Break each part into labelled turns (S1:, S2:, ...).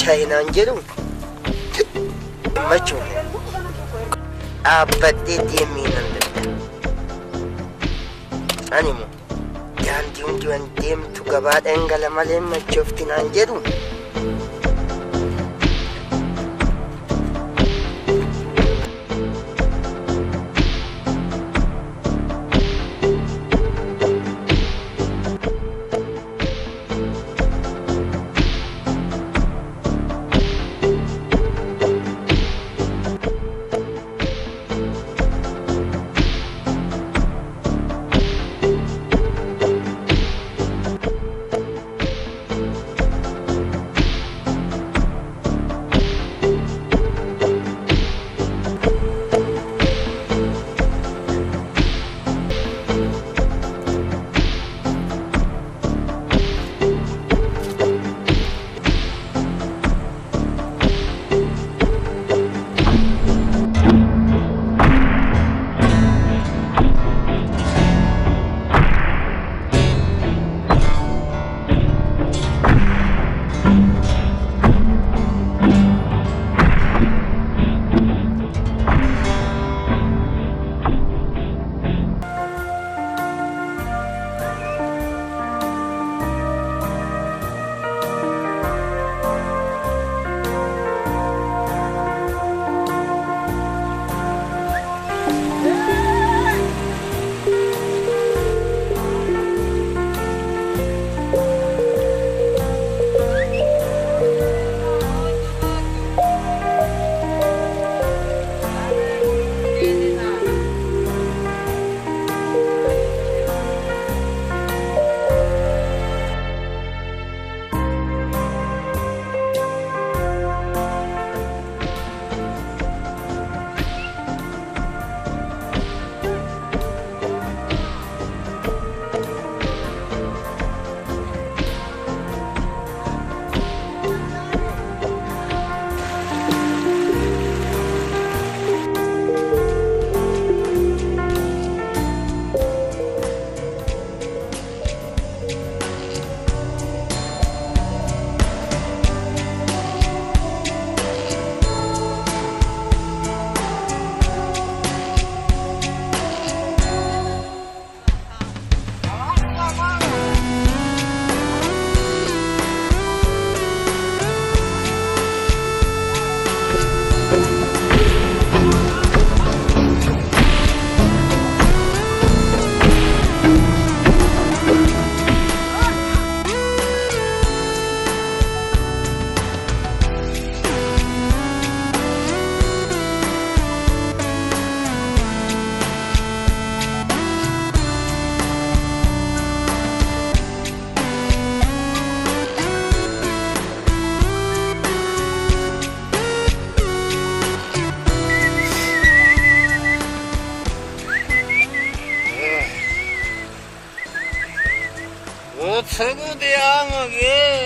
S1: Chaynan jedhu machuun dhaabbattee deemee nan danda'a. Ani immoo daandii hundi waan deemtu gabaa dhangala malee machoofti naan jedhu.
S2: 서구대왕에게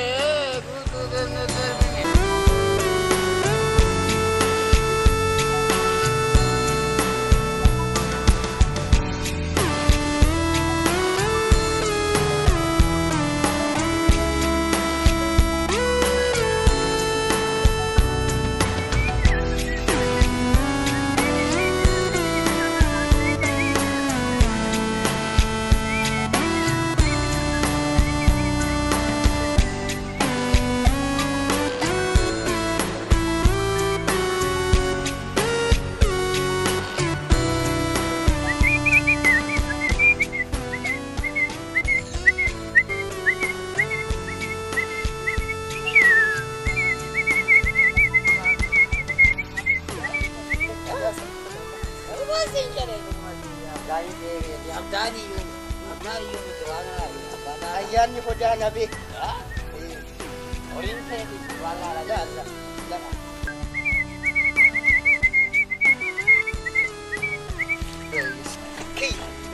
S1: ayyaanni hodaa na beek.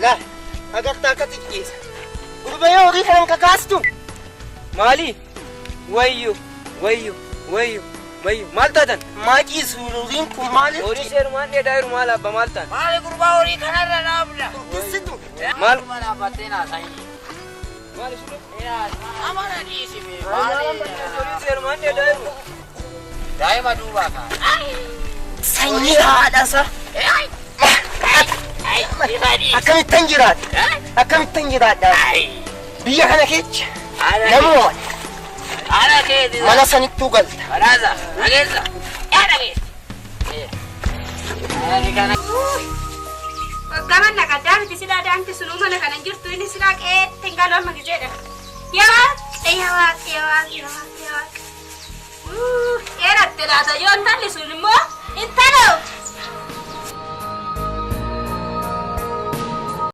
S1: La, agartaa akka xiqqeessa. Gurbayee horii kanan kakaastu.
S2: Maali? Wayyo maal taatan?
S1: Maaqii suururiin kun maalitti?
S2: Horii seerumaan dheedaa jiru maal abba maal ta'an?
S3: Maali gurbaa horii kanarra dhaabda?
S1: Gurgursitu.
S2: Maal?
S3: Mana dhaabbattee naasanii.
S2: Maali sunu?
S3: Amana dhiisime.
S2: Horii seerumaan dheedaa jiru.
S3: Daa'ima duubaa kaan.
S1: Sanyii haadhasa. Akkamittan jiraadha? Akkamittan jiraadha? Biyya kana keessa namoota
S3: Ana keeti.
S1: mana sanittuu galta.
S3: Baraza. Nageessa. Nageessa. Ani kana.
S4: Gaman na kadaan ti sila daanti sunuma na kanan jirtu ini sila tinggalon magijeda. Yawa. Era telata yon tan li sunmo. Inta